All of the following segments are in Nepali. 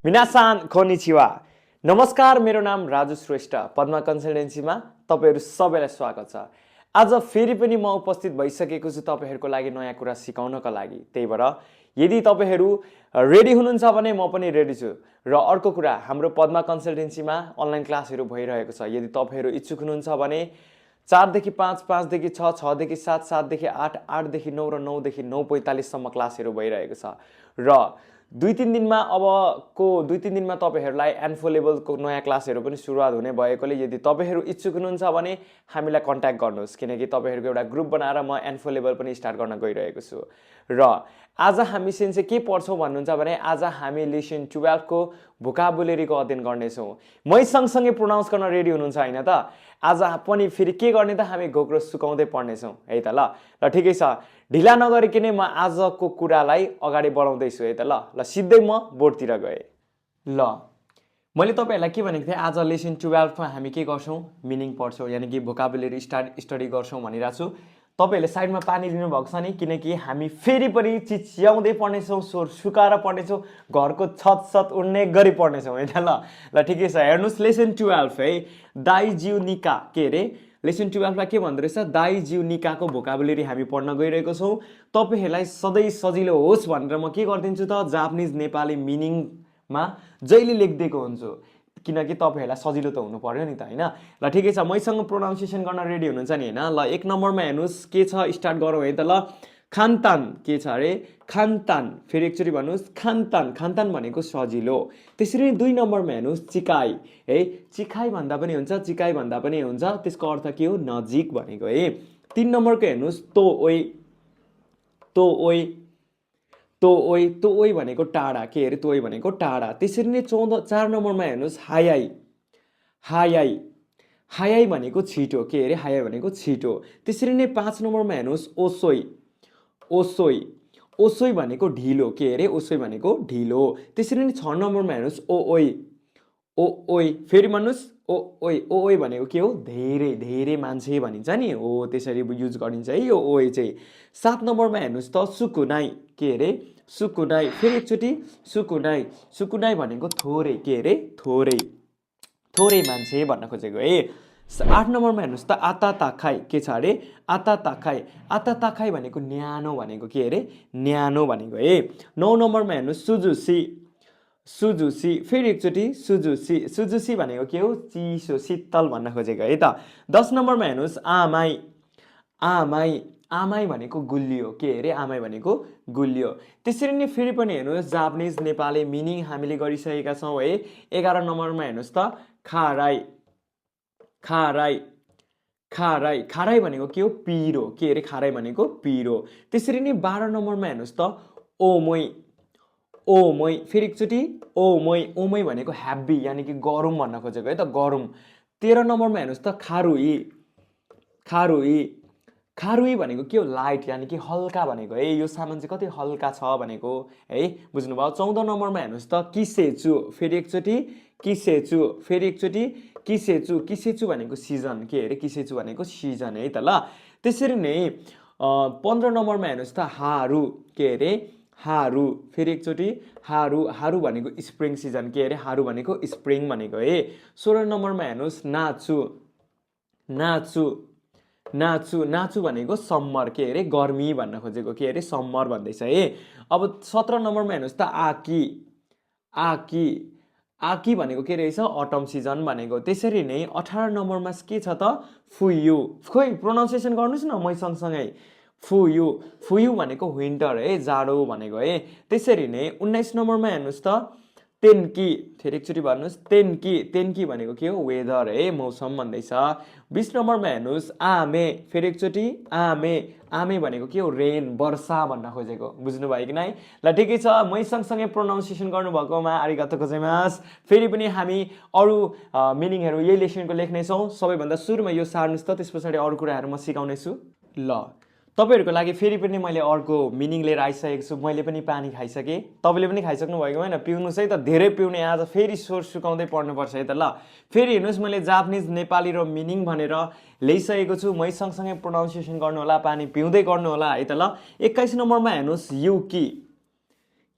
मिनासान कोनिचिवा। नमस्कार, मेरो नाम राजु श्रेष्ठ। पद्मा कन्सल्टेन्सीमा तपाईहरु सबैलाई स्वागत छ। आज फेरि पनि म उपस्थित भइसकेको छु तपाईहरुको लागि नयाँ कुरा सिकाउनका लागि। त्यही भएर यदि तपाईहरु रेडी हुनुहुन्छ भने म पनि रेडी छु। र अर्को कुरा, हाम्रो पद्मा कन्सल्टेन्सीमा अनलाइन क्लासहरु भइरहेको छ। यदि तपाईहरु इच्छुक हुनुहुन्छ भने 4 देखि 5, 5 देखि 6, 6 देखि 7, 7 देखि 8, 8 देखि 9 र 9 देखि 9:45 सम्म क्लासहरु भइरहेको छ। र 2-3 दिनमा अबको 2-3 दिनमा तपाईहरुलाई एन्फो लेभलको नयाँ क्लासहरु पनि सुरुवात हुने भएकोले यदि तपाईहरु इच्छुक हुनुहुन्छ भने हामीलाई कन्ट्याक्ट गर्नुहोस्, किनकि तपाईहरुको एउटा ग्रुप बनाएर म एन्फो लेभल पनि स्टार्ट गर्न गइरहेको छु। र आज हामी चाहिँ के पढ्छौं भन्नुहुन्छ भने आज हामी लेसन 12 को भोकाबुलेरीको अध्ययन गर्नेछौं। मै सँगसँगै प्रोनाउन्स गर्न रेडी हुनुहुन्छ हैन त? आज पनि फेरि के गर्ने त, हामी घोक्रो सुकाउँदै पढ्नेछौं है त। ल ठिकै छ, ढिला नगरिकन म आजको कुरालाई अगाडि बढाउँदै छु है त। ल सिधै म बोर्डतिर गए। ल मैले तपाईहरुलाई के भनेको थिएँ, आज लेसन 12 मा हामी के गर्छौं, मिनिङ पढ्छौं, यानी कि भोकाबुलेरी स्टडी गर्छौं भनिरा छु। तपाईहरुले साइडमा पानी लिनु भएको छ नि, किनकि हामी फेरि पनि चिच्याउँदै पढ्नेछौं, स्वर सुकाएर पढ्नेछौं, घरको छत उड्ने गरी पढ्नेछौं है त। ल ठिकै छ, हेर्नुस् लेसन 12 है, दाइजिउनिका के रे, लेसन 12 मा के भन्दो रहेछ, दाइजिउनिकाको भोकाबुलेरी हामी पढ्न गइरहेको छौं। तपाईहरुलाई सधैं सजिलो होस् भनेर म के गर्दिन्छु त, जापानिज नेपाली मिनिङमा जहिले लेख्दिएको हुन्छु, किनकि तपाईहरुलाई सजिलो त हुनु पर्यो नि त हैन। ल ठिकै छ, मैसँग प्रोनाउन्सिएसन गर्न रेडी हुनुहुन्छ नि हैन। ल 1 नम्बरमा हेर्नुस् के छ, स्टार्ट गरौँ है त। ल खानतान के छ अरे, खानतान, फेरि एकचोटी भन्नुस्, खानतान। खानतान भनेको सजिलो। त्यसरी नै 2 नम्बरमा हेर्नुस्, चिकाई है, चिकाई भन्दा पनि हुन्छ, चिकाई भन्दा पनि हुन्छ, त्यसको अर्थ के हो, नजिक भनेको है। 3 नम्बरको हेर्नुस्, तोओई, तोओई, तोओई, तोओई भनेको टाढा के अरे, तोओई भनेको टाढा। त्यसरी नै 4 नम्बरमा हेर्नुस्, हायाई, हायाई, हायाई भनेको छिटो के अरे, हायाई भनेको छिटो। त्यसरी नै 5 नम्बरमा हेर्नुस्, ओसोई, ओसोई, ओसोई भनेको ढिलो के अरे, ओसोई भनेको ढिलो। त्यसरी नै 6 नम्बरमा हेर्नुस्, ओओई, ओओई, फेरि भन्नुस्, ओओई, ओओई भनेको के हो, धेरै धेरै मान्छे भनिन्छ नि हो, त्यसरी युज गरिन्छ है यो ओओई चाहिँ। 7 नम्बरमा हेर्नुस् त, सुकुनाई के अरे, सुकुनाई, फेरि एकचोटी सुकुनाई, सुकुनाई भनेको थोरै के अरे, थोरै, थोरै मान्छे भन्न खोजेको है। 8 नम्बरमा हेर्नुस् त, आता ताखाई के छ अरे, आता ताखाई, आता ताखाई भनेको न्यानो भनेको के अरे, न्यानो भनेको है। 9 नम्बरमा हेर्नुस्, सुजुसी, सुजुसी, फेरि एकचोटी सुजुसी, सुजुसी भनेको के हो, चिसो शीतल भन्न खोजेको है त। 10 नम्बरमा हेर्नुस्, आमाई, आमाई, आमाई भनेको गुलियो के अरे, आमाई भनेको गुलियो। त्यसरी नै फेरि पनि हेर्नुस्, जापानिज नेपाली मिनिङ हामीले गरिसकेका छौं है। 11 नम्बरमा हेर्नुस् त, खाराई, खाराई, खाराई, खाराई भनेको के हो, पिरो के अरे, खाराई भनेको पिरो। त्यसरी नै 12 नम्बरमा हेर्नुस् त, ओमोई, ओमोई, फेरि एकचोटी ओमोई, ओमोई भनेको हेभी यानी कि गरम भन्न खोजेको है त, गरम। 13 नम्बरमा हेर्नुस् त, खारुई, खारुई, खारुई भनेको के हो, लाइट यानी कि हल्का भनेको है, यो सामान चाहिँ कति हल्का छ भनेको है, बुझ्नुभयो। 14 नम्बरमा हेर्नुस् त, किसेचु, फेरि एकचोटी किसेचु, फेरि एकचोटी किसेचु, किसेचु भनेको सिजन के अरे, किसेचु भनेको सिजन है त। ल त्यसरी नै 15 नम्बरमा हेर्नुस् त, हारु के अरे, हारु, फेरि एकचोटी हारु, हारु भनेको स्प्रिङ सिजन के अरे, हारु भनेको स्प्रिङ भनेको है। 16 नम्बरमा हेर्नुस्, नाचु, नाचु, नाचु, नाचु भनेको समर के अरे, गर्मी भन्न खोजेको के अरे, समर भन्दैछ है। अब 17 नम्बरमा हेर्नुस् त, आकी, आकी, आकी भनेको के रहेछ, अटम सिजन भनेको। त्यसरी नै 18 नम्बरमा के छ त, फुयु, खोइ प्रोनाउन्सिएसन गर्नुस् न मै सँगसँगै, फुयु, फुयु भनेको विन्टर है, जाडो भनेको है। त्यसरी नै 19 नम्बरमा हेर्नुस् त, तेन्की, फेरि एकचोटी भन्नुस्, तेन्की, तेन्की भनेको के हो, वेदर है, मौसम भन्दैछ। 20 नम्बरमा हेर्नुस्, आमे, फेरि एकचोटी आमे, आमे भनेको के हो, रेन, वर्षा भन्न खोजेको, बुझ्नुभयो कि नै। ल ठिकै छ, मै सँगसँगै प्रोनाउन्सिएसन गर्नुभएकोमा आरिगातो गोजाइमास। फेरि पनि हामी अरू मिनिङहरू यही लेसनको लेख्नेछौँ। सबैभन्दा सुरुमा यो सार्नुस् त, त्यस पछाडि अरू कुराहरू म सिकाउने छु। ल तपाईहरुको लागि फेरि पनि मैले अर्को मिनिङ लिएर आइसकेको छु। मैले पनि पानी खाइसके, तपाईले पनि खाइसक्नु भएको हैन, पिउनुस् है त, धेरै पिउने, आज फेरि स्वर सुकाउँदै पढ्नुपर्छ है त। ल फेरि हेर्नुस्, मैले जापानिज नेपाली र मिनिङ भनेर ल्याइसकेको छु। मै सँगसँगै प्रोनाउन्सिएसन गर्नु होला, पानी पिउँदै गर्नु होला है त। ल 21 नम्बरमा हेर्नुस्, युकी,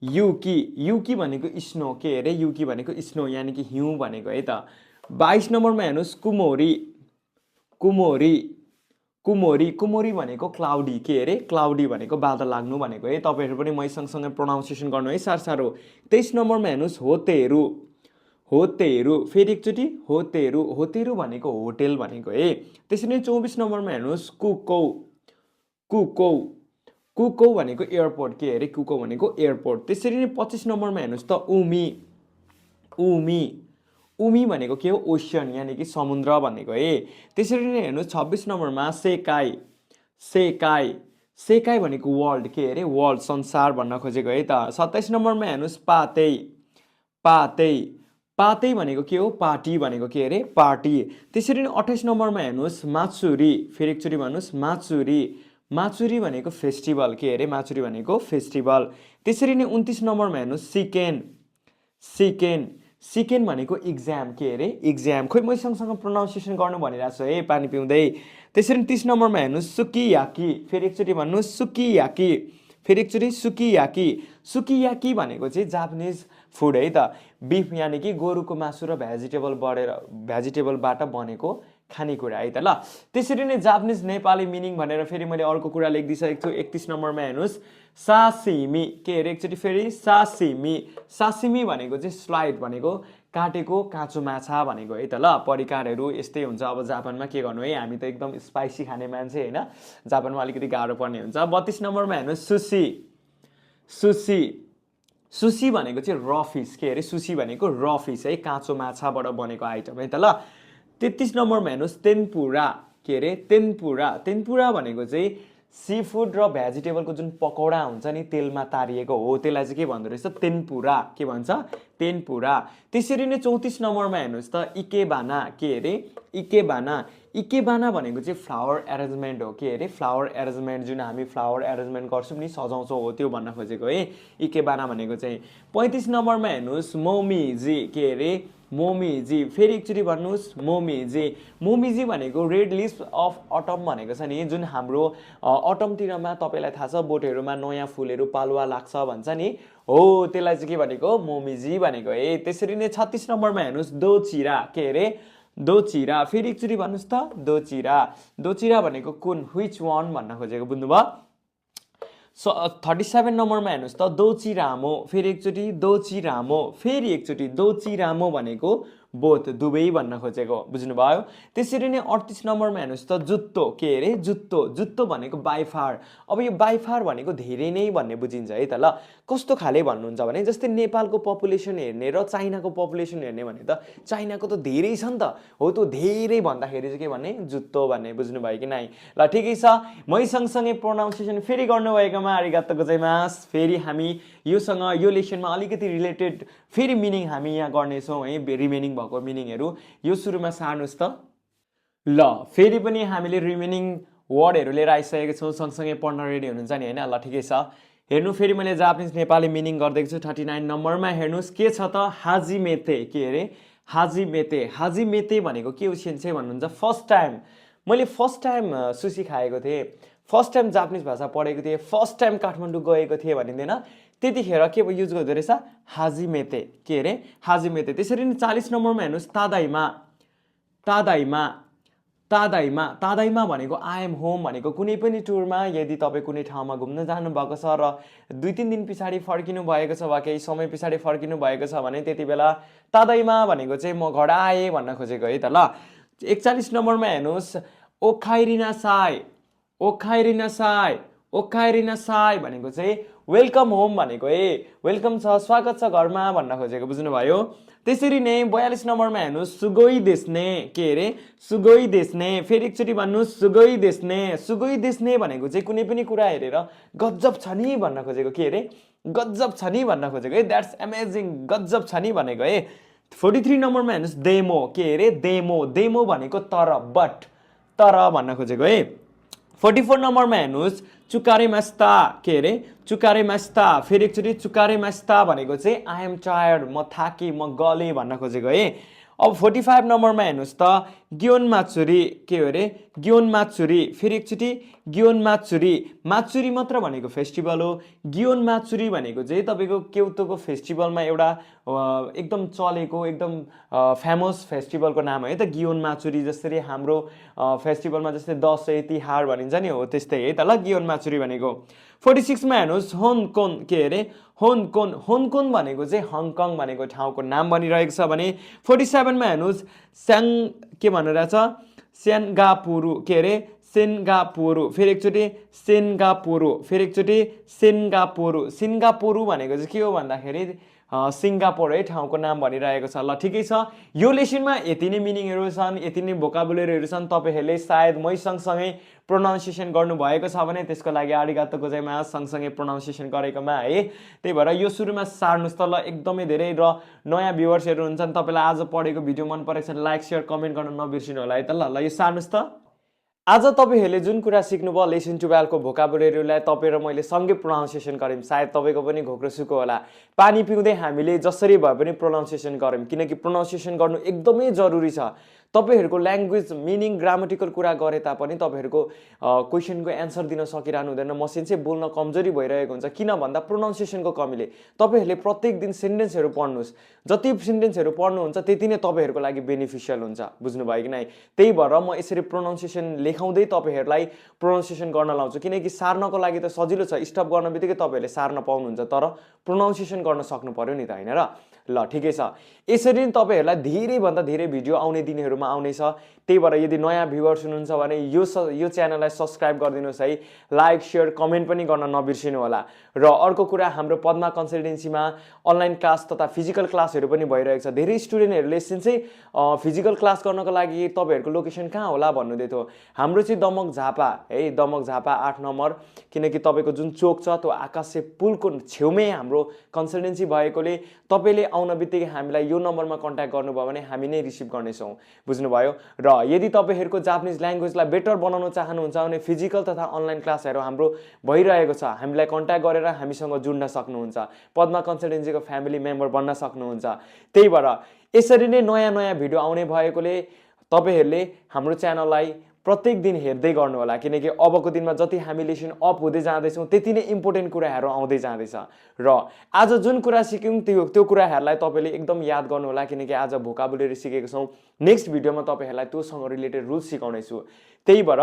युकी युकी भनेको स्नो के अरे युकी भनेको स्नो यानि कि हिउँ भनेको है त 22 नम्बरमा हेर्नुहोस् कुमोरी कुमोरी कुमोरी कुमोरी भनेको क्लाउडी के अरे क्लाउडी भनेको बादल लाग्नु भनेको है तपाईँहरू पनि मै सँगसँगै प्रोनाउन्सिएसन गर्नु है सारो 23 नम्बरमा हेर्नुहोस् होतेहरू होतेहरू फेरि एकचोटि होतेहरू होतेहरू भनेको होटेल भनेको है त्यसरी नै 24 नम्बरमा हेर्नुहोस् कुकौ कुकौ कुकौ भनेको एयरपोर्ट के अरे कुकौ भनेको एयरपोर्ट त्यसरी नै 25 नम्बरमा हेर्नुहोस् त उमी उमी उमी भनेको के हो ओसन यानि कि समुद्र भनेको है त्यसरी नै हेर्नुहोस् 26 नम्बरमा सेकाई सेकाई सेकाई भनेको वर्ल्ड के अरे वर्ल्ड संसार भन्न खोजेको है त 27 नम्बरमा हेर्नुहोस् पातै पातै पातै भनेको के हो पार्टी भनेको के अरे पार्टी त्यसरी नै 28 नम्बरमा हेर्नुहोस् मात्सुरी फेरि एकचोटि भन्नुहोस् मात्सुरी माचुरी भनेको फेस्टिभल के अरे माचुरी भनेको फेस्टिभल त्यसरी नै 29 नम्बरमा हेर्नुहोस् सिकेन सिकेन सिकेन भनेको इक्जाम के अरे इक्जाम खोइ म सँगसँग प्रोनाउन्सिएसन गर्नु भनिरहेको छु है पानी पिउँदै त्यसरी नै 30 नम्बरमा हेर्नुहोस् सुकियाकी फेरि एकचोटि भन्नुहोस् सुकियाकी फेरि एकचोटि सुकियाकी सुकियाकी भनेको चाहिँ जापानिज फुड है त बिफ यानि कि गोरुको मासु र भेजिटेबलबाट बनेको खानेकुरा है त ल त्यसरी नै जापानिज नेपाली मिनिङ भनेर फेरि मैले अर्को कुरा लेखिदिइसकेको छु 31 नम्बरमा हेर्नुहोस् सासिमी के अरे एकचोटि फेरि सासिमी सासिमी भनेको चाहिँ स्लाइड भनेको काटेको काँचो माछा भनेको है त ल परिकारहरू यस्तै हुन्छ अब जापानमा के गर्नु है हामी त एकदम स्पाइसी खाने मान्छे होइन जापानमा अलिकति गाह्रो पर्ने हुन्छ 32 नम्बरमा हेर्नुहोस् सुसी सुसी सुसी भनेको चाहिँ र फिस के अरे सुसी भनेको र फिस है काँचो माछाबाट बनेको आइटम है त ल 33 नम्बरमा हेर्नुहोस् तेनपुरा के अरे तेनपुरा तेनपुरा भनेको चाहिँ सी फुड र भेजिटेबलको जुन पकौडा हुन्छ नि तेलमा तारिएको हो त्यसलाई चाहिँ के भन्दो रहेछ तेनपुरा के भन्छ तेनपुरा त्यसरी नै 34 नम्बरमा हेर्नुहोस् त इकेबाना के अरे इकेबाना इकेबाना भनेको चाहिँ फ्लावर एरेन्जमेन्ट हो के अरे फ्लावर एरेन्जमेन्ट जुन हामी फ्लावर एरेन्जमेन्ट गर्छौँ नि सजाउँछौँ हो त्यो भन्न खोजेको है इकेबाना भनेको चाहिँ 35 नम्बरमा हेर्नुहोस् मोमिजी के अरे मोमिजी फेरि एकचोटि भन्नुहोस् मोमिजी मोमिजी भनेको रेड लिफ अफ अटम भनेको छ नि जुन हाम्रो अटमतिरमा तपाईँलाई थाहा छ बोटहरूमा नयाँ फुलहरू पालुवा लाग्छ भन्छ नि हो त्यसलाई चाहिँ के भनेको मोमिजी भनेको है त्यसरी नै 36 नम्बरमा हेर्नुहोस् दोचिरा के अरे दोचिरा फेरि एकचोटि भन्नुहोस् त दोचिरा दोचिरा भनेको कुन व्हिच वान भन्न खोजेको बुझ्नुभयो 37 नम्बरमा हेर्नुहोस् त दोचिरामो फेरि एकचोटि दोचिरामो फेरि एकचोटि दोचिरामो भनेको बोथ दुवै भन्न खोजेको बुझ्नुभयो त्यसरी नै 38 नम्बरमा हेर्नुहोस् त जुत्तो के अरे जुत्तो जुत्तो भनेको बाइफार अब यो बाइफार भनेको धेरै नै भन्ने बुझिन्छ है त ल कस्तो खाले भन्नुहुन्छ भने जस्तै नेपालको पपुलेसन हेर्ने र चाइनाको पपुलेसन हेर्ने भने त चाइनाको त धेरै छ नि त हो त्यो धेरै भन्दाखेरि चाहिँ के भन्ने जुत्तो भन्ने बुझ्नुभयो कि नै ल ठिकै छ मै सँगसँगै प्रोनाउन्सिएसन फेरि गर्नुभएकोमा आरिगातो गोजाइमास फेरि हामी योसँग यो लेसनमा अलिकति रिलेटेड फेरि मिनिङ हामी यहाँ गर्नेछौँ है रिमेनिङ भएको मिनिङहरू यो सुरुमा सार्नुहोस् त ल फेरि पनि हामीले रिमेनिङ वर्डहरू लिएर आइसकेको छौँ सँगसँगै पढ्न रेडी हुनुहुन्छ नि होइन ल ठिकै छ हेर्नु फेरि मैले जापानिज नेपाली मिनिङ गर्दैछु 39 नम्बरमा हेर्नुहोस् के छ त हाजिमेते के अरे हाजिमेते हाजिमेते भनेको के हो सेन्से भन्नुहुन्छ फर्स्ट टाइम मैले फर्स्ट टाइम सुसी खाएको थिएँ फर्स्ट टाइम जापानिज भाषा पढेको थिएँ फर्स्ट टाइम काठमाडौँ गएको थिएँ भनिँदैन त्यतिखेर के युज गर्दो रहेछ हाजिमेते के अरे हाजिमेते त्यसरी नै 40 नम्बरमा हेर्नुहोस् तादाइमा तादाइमा तादाइमा तादाइमा भनेको आई एम होम भनेको कुनै पनि टुरमा यदि तपाईँ कुनै ठाउँमा घुम्न जानुभएको छ र 2-3 दिन पछाडि फर्किनु भएको छ वा केही समय पछाडि फर्किनु भएको छ भने त्यति बेला तादाइमा भनेको चाहिँ म घर आएँ भन्न खोजेको है त ल 41 नम्बरमा हेर्नुहोस् ओखाइरिना साई ओखाइरिना साई ओखाइरिना साई भनेको चाहिँ वेलकम होम भनेको है वेलकम छ स्वागत छ घरमा भन्न खोजेको बुझ्नुभयो त्यसरी नै 42 नम्बरमा हेर्नुहोस् सुगोई देस्ने के अरे सुगोई देस्ने फेरि एकचोटि भन्नुहोस् सुगोई देस्ने सुगोई देस्ने भनेको चाहिँ कुनै पनि कुरा हेरेर गजब छ नि भन्न खोजेको के अरे गजब छ नि भन्न खोजेको है द्याट्स अमेजिङ गजब छ नि भनेको है 43 नम्बरमा हेर्नुहोस् डेमो के अरे डेमो डेमो भनेको तर बट तर भन्न खोजेको है 44 नम्बरमा हेर्नुहोस् चुकारे मास्ता के अरे चुकारे मास्ता फेरि एकचोटि चुकारे मास्ता भनेको चाहिँ आई एम टायर्ड म थाकेँ म गलेँ भन्न खोजेको है अब 45 नम्बरमा हेर्नुहोस् त गियोन माचुरी के अरे गियोन मात्सुरी, फेरि एकचोटि गियोन मात्सुरी। मात्सुरी मात्र भनेको फेस्टिभल हो, गियोन मात्सुरी भनेको चाहिँ तपाईँको क्योतोको फेस्टिभलमा एउटा एकदम चलेको एकदम फेमस फेस्टिभलको नाम है त गियोन मात्सुरी। जसरी हाम्रो फेस्टिभलमा जस्तै दसैँ तिहार भनिन्छ नि, हो त्यस्तै है त ल गियोन मात्सुरी भनेको। 46मा हेर्नुहोस् होनकोन, के अरे होनकोन। होनकोन भनेको चाहिँ हङकङ भनेको ठाउँको नाम बनिरहेको छ भने 47मा हेर्नुहोस् के भनिरहेछ सेन्गापुरू, के अरे सिङ्गापुरू, फेरि एकचोटि सिङ्गापुरू, फेरि एकचोटि सिङ्गापुरू। सिङ्गापुरू भनेको चाहिँ के हो भन्दाखेरि सिङ्गापुर है ठाउँको नाम भनिरहेको छ। ल ठिकै छ, यो लेसनमा यति नै मिनिङहरू छन्, यति नै भोकाबुलेरीहरू छन्। तपाईँहरूले सायद मै सँगसँगै प्रोनाउन्सिएसन गर्नुभएको छ भने त्यसको लागि आरिगातो गोजाइमास, सँगसँगै प्रोनाउन्सिएसन गरेकोमा है। त्यही भएर यो सुरुमा सार्नुहोस् त ल, एकदमै धेरै। र नयाँ भ्युवर्सहरू हुन्छन्, तपाईँलाई आज पढेको भिडियो मन परेको छ भने लाइक सेयर कमेन्ट गर्न नबिर्सिनु होला है त ल। यो सार्नुहोस् त। आज तपाईँहरूले जुन कुरा सिक्नुभयो लेसन 12 को भोकाबुलेरीलाई तपाईँ र मैले सँगै प्रोनाउन्सिएसन गऱ्यौँ। सायद तपाईँको पनि घोक्रो सुको होला। पानी पिउँदै हामीले जसरी भए पनि प्रोनाउन्सिएसन गऱ्यौँ, किनकि प्रोनाउन्सिएसन गर्नु एकदमै जरुरी छ। तपाईँहरूको ल्याङ्ग्वेज मिनिङ ग्रामेटिकल कुरा गरे तापनि तपाईँहरूको क्वेसनको एन्सर दिन सकिरहनु हुँदैन। मसिन चाहिँ बोल्न कमजोरी भइरहेको हुन्छ, किन भन्दा प्रोनाउन्सिएसनको कमीले। तपाईँहरूले प्रत्येक दिन सेन्टेन्सहरू पढ्नुहोस्, जति सेन्टेन्सहरू पढ्नुहुन्छ त्यति नै तपाईँहरूको लागि बेनिफिसियल हुन्छ, बुझ्नुभयो कि नै। त्यही भएर म यसरी प्रोनाउन्सिएसन लेखाउँदै तपाईँहरूलाई प्रोनाउन्सिएसन गर्न लाउँछु, किनकि सार्नको लागि त सजिलो छ, स्टप गर्न बित्तिकै तपाईँहरूले सार्न पाउनुहुन्छ, तर प्रोनाउन्सिएसन गर्न सक्नु पर्यो नि त, होइन र। ल ठिकै छ, यसरी नै तपाईँहरूलाई धेरैभन्दा धेरै भिडियो आउने दिनहरूमा आउनेछ। त्यही भएर यदि नयाँ भ्युवर्स हुनुहुन्छ भने यो च्यानललाई सब्सक्राइब गरिदिनुहोस् है, लाइक सेयर कमेन्ट पनि गर्न नबिर्सिनु होला। र अर्को कुरा, हाम्रो पद्मा कन्सल्टेन्सीमा अनलाइन क्लास तथा फिजिकल क्लासहरू पनि भइरहेको छ। धेरै स्टुडेन्टहरूले चाहिँ फिजिकल क्लास गर्नको लागि तपाईँहरूको लोकेसन कहाँ होला भन्नुहुँदै थियो। हाम्रो चाहिँ दमक झापा है, दमक झापा 8 नम्बर, किनकि तपाईँको जुन चोक छ त्यो आकाशे पुलको छेउमै हाम्रो कन्सल्टेन्सी भएकोले तपाईँले आउन बित्तिकै हामीलाई यो नम्बरमा कन्ट्याक्ट गर्नुभयो भने हामी नै रिसिभ गर्नेछौँ, बुझ्नुभयो। र यदि तपाईँहरूको जापानिज ल्याङ्ग्वेजलाई बेटर बनाउन चाहनुहुन्छ भने फिजिकल तथा अनलाइन क्लासहरू हाम्रो भइरहेको छ, हामीलाई कन्ट्याक्ट गरेर हामीसँग जुड्न सक्नुहुन्छ, पद्मा कन्सल्टेन्सीको फ्यामिली मेम्बर बन्न सक्नुहुन्छ। त्यही भएर यसरी नै नयाँ नयाँ भिडियो आउने भएकोले तपाईँहरूले हाम्रो च्यानललाई प्रत्येक दिन हेर्दै गर्नु होला, किनकि अबको दिनमा जति हामी लेसन अप हुँदै जाँदैछौँ त्यति नै इम्पोर्टेन्ट कुराहरू आउँदै जाँदैछ। र आज जुन कुरा सिक्यौँ त्यो कुराहरूलाई तपाईँले एकदम याद गर्नु होला, किनकि आज भोकाबुलेरी सिकेको छौँ। नेक्स्ट भिडियोमा तपाईँहरूलाई त्योसँग रिलेटेड रुल्स सिकाउनेछु। त्यही भएर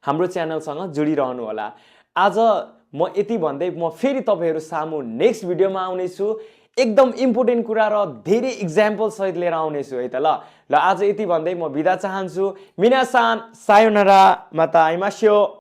हाम्रो च्यानलसँग जोडिरहनु होला। आज म यति भन्दै म फेरि तपाईँहरू सामु नेक्स्ट भिडियोमा आउनेछु, एकदम इम्पोर्टेन्ट कुरा र धेरै इक्जाम्पल सहित लिएर आउनेछु है त ल। आज यति भन्दै म बिदा चाहन्छु। मिनासान सायोनारा, माता आइमास्यो।